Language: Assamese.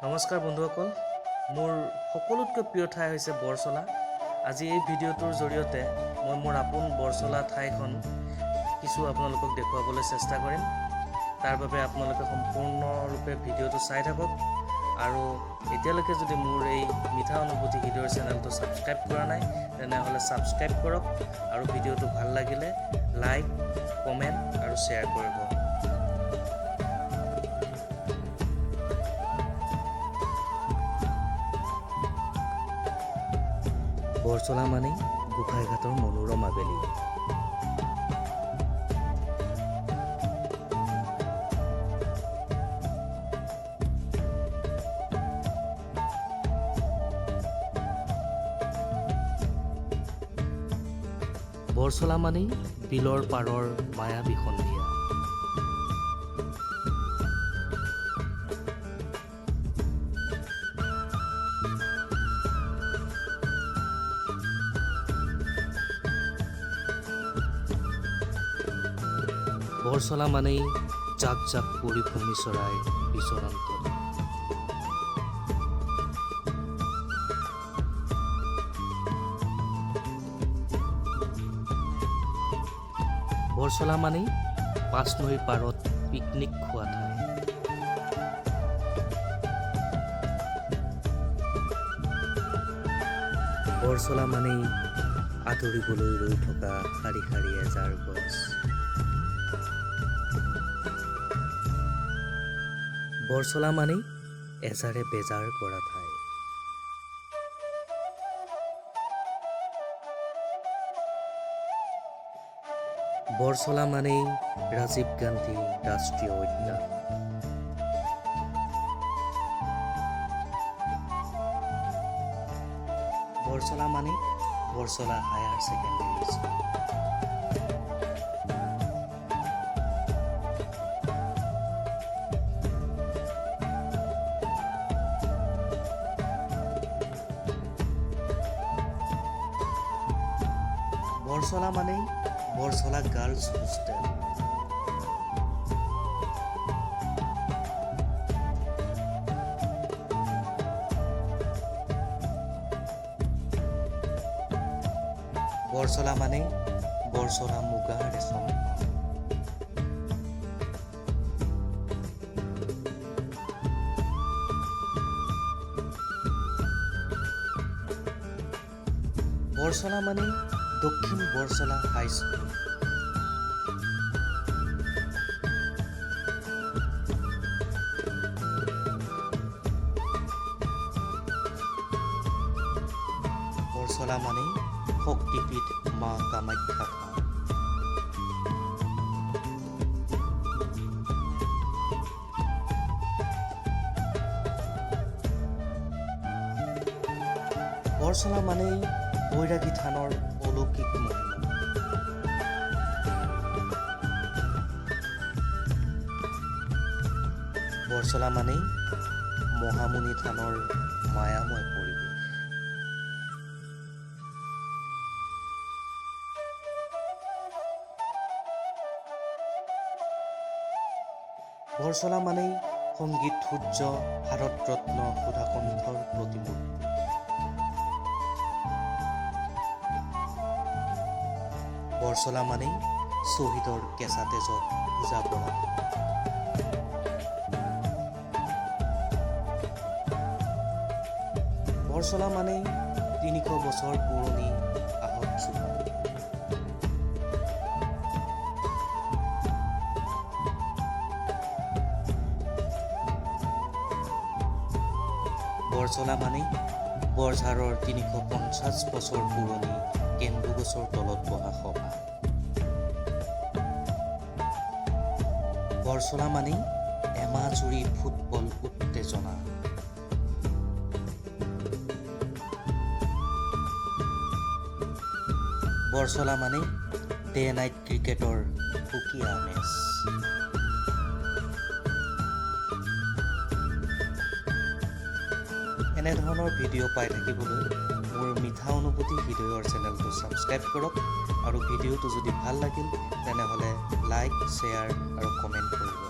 নমস্কাৰ বন্ধুসকল, মোৰ সকলোতকৈ প্ৰিয় ঠাই হৈছে বৰচলা। আজি এই ভিডিঅ'টোৰ জৰিয়তে মই মোৰ আপোন বৰচলা ঠাইখন কিছু আপোনালোকক দেখুৱাবলৈ চেষ্টা কৰিম। তাৰ বাবে আপোনালোকে সম্পূৰ্ণৰূপে ভিডিঅ'টো চাই থাকক আৰু এতিয়ালৈকে যদি মোৰ এই মিঠা অনুভূতি হৃদয়ৰ চেনেলটো ছাবস্ক্ৰাইব কৰা নাই তেনেহ'লে ছাবস্ক্ৰাইব কৰক আৰু ভিডিঅ'টো ভাল লাগিলে লাইক, কমেণ্ট আৰু শ্বেয়াৰ কৰিব। বৰচলা মানেই গোসাইঘাটৰ মনোৰম আবেলি। বৰচলা মানেই বিলৰ পাৰৰ মায়াবী সন্ধিয়া। বৰচলা মানেই জাক জাক পৰিভ্ৰমী চৰাই বিচৰান্তত। বৰচলা মানেই পাঁচ নৈৰ পাৰত পিকনিক খোৱা ঠাই। বৰচলা মানেই আদৰিবলৈ ৰৈ থকা শাৰী শাৰী এজাৰ গছ। বৰচলা মানেই এজাৰে বেজাৰ কৰা ঠাই। বৰচলা মানেই ৰাজীৱ গান্ধী ৰাষ্ট্ৰীয় উদ্যান। বৰচলা মানেই Borsola higher secondary school. Borsola মানেই বৰচলা গাৰ্লছ হোষ্টেল। বৰচলা মানেই বৰচলা মুগা ৰেচম। বৰচলা মানেই দক্ষিণ বৰচলা হাইস্কুল। বৰচলা মানেই শক্তিপীঠ মা কামাখ্যা থান। বৰচলা মানেই বৈৰাগী থানৰ অলৌকিক মহিমা। বৰচলা মানেই মহামুনি থানৰ মায়াময় পৰিৱেশ। বৰচলা মানেই সংগীত সূৰ্য ভাৰতৰত্ন সুধাকণ্ঠৰ প্ৰতিমূৰ্তি। বৰচলা মানেই শ্বহীদৰ কেঁচা তেজত পূজা কৰা। বৰচলা মানেই ৩০০ বছৰ পুৰণি আহত চুবা। বৰচলা মানেই বৰঝাৰৰ ৩৫০ বছৰ পুৰণি কেন্দু গছৰ তলত বহা সভা। বৰচলা মানেই এমাহ জুৰি ফুটবল উত্তেজনা। বৰচলা মানেই ডে নাইট ক্ৰিকেটৰ সুকীয়া মেচ। এনেধৰণৰ ভিডিঅ' পাই থাকিবলৈ মোৰ মিঠা অনুভূতি হৃদয়ৰ চেনেলটো ছাবস্ক্ৰাইব কৰক আৰু ভিডিঅ'টো যদি ভাল লাগিল তেনেহ'লে লাইক, শ্বেয়াৰ আৰু কমেণ্ট কৰিব।